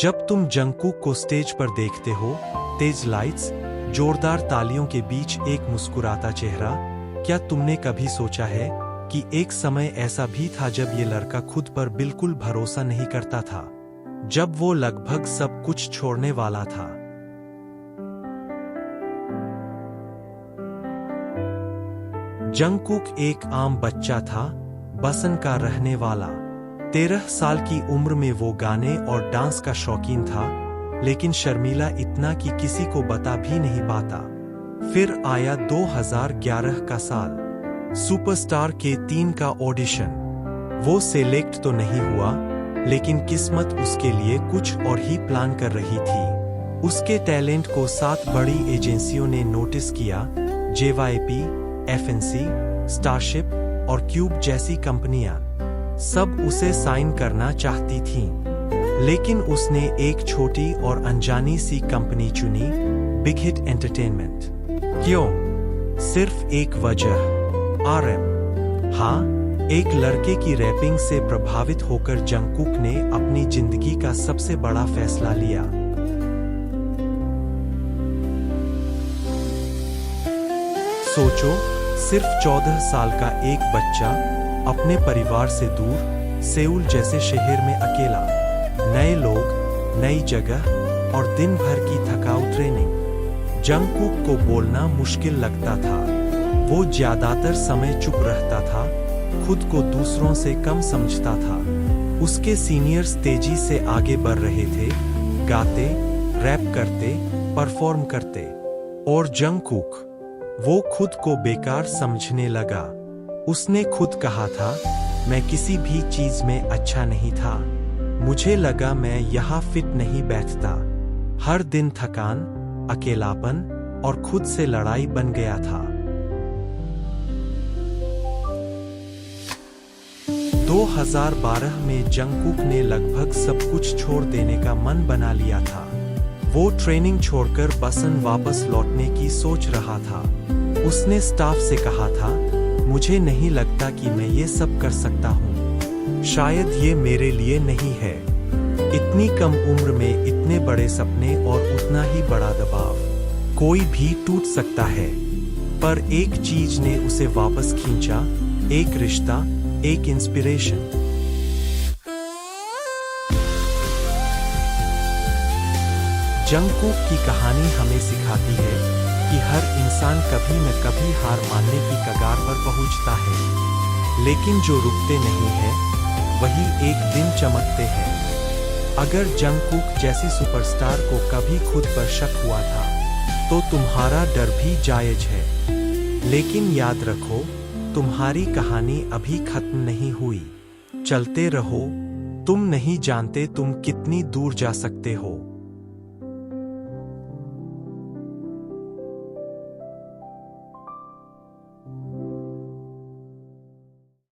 जब तुम जंगकुक को स्टेज पर देखते हो, तेज लाइट्स, जोरदार तालियों के बीच एक मुस्कुराता चेहरा, क्या तुमने कभी सोचा है कि एक समय ऐसा भी था जब ये लड़का खुद पर बिल्कुल भरोसा नहीं करता था, जब वो लगभग सब कुछ छोड़ने वाला था। जंगकुक एक आम बच्चा था, बसन का रहने वाला। 13 साल की उम्र में वो गाने और डांस का शौकीन था, लेकिन शर्मीला इतना कि किसी को बता भी नहीं पाता। फिर आया 2011 का साल, सुपरस्टार K3 का ऑडिशन। वो सेलेक्ट तो नहीं हुआ, लेकिन किस्मत उसके लिए कुछ और ही प्लान कर रही थी। उसके टैलेंट को 7 बड़ी एजेंसियों ने नोटिस किया, JYP, FNC, स्टारशिप और क्यूब जैसी कंपनियां सब उसे साइन करना चाहती थीं। लेकिन उसने एक छोटी और अनजानी सी कंपनी चुनी, बिग हिट एंटरटेनमेंट। क्यों? सिर्फ एक वजह, RM। हाँ, एक लड़के की रैपिंग से प्रभावित होकर जंगकुक ने अपनी जिंदगी का सबसे बड़ा फैसला लिया। सोचो, सिर्फ 14 साल का एक बच्चा, अपने परिवार से दूर, सेउल जैसे शहर में अकेला, नए लोग, नई जगह और दिन भर की थकाऊ ट्रेनिंग। जंगकुक को बोलना मुश्किल लगता था। वो ज्यादातर समय चुप रहता था, खुद को दूसरों से कम समझता था। उसके सीनियर्स तेजी से आगे बढ़ रहे थे, गाते, रैप करते, परफॉर्म करते, और जंगकुक, वो खुद को बेकार समझने लगा। उसने खुद कहा था, मैं किसी भी चीज में अच्छा नहीं था। मुझे लगा मैं यहाँ फिट नहीं बैठता। हर दिन थकान, अकेलापन और खुद से लड़ाई बन गया था। 2012 में जंगकुक ने लगभग सब कुछ छोड़ देने का मन बना लिया था। वो ट्रेनिंग छोड़कर बसन वापस लौटने की सोच रहा था। उसने स्टाफ से कहा था, मुझे नहीं लगता कि मैं ये सब कर सकता हूँ। शायद ये मेरे लिए नहीं है। इतनी कम उम्र में इतने बड़े सपने और उतना ही बड़ा दबाव, कोई भी टूट सकता है। पर एक चीज ने उसे वापस खींचा, एक रिश्ता, एक इंस्पिरेशन। जंगकुक की कहानी हमें सिखाती है कि हर इंसान कभी न कभी हार मानने की कगार पर पहुंचता है, लेकिन जो रुकते नहीं हैं, वही एक दिन चमकते हैं। अगर जंगकुक जैसी सुपरस्टार को कभी खुद पर शक हुआ था, तो तुम्हारा डर भी जायज है। लेकिन याद रखो, तुम्हारी कहानी अभी खत्म नहीं हुई। चलते रहो, तुम नहीं जानते तुम कितनी दूर जा सकते हो।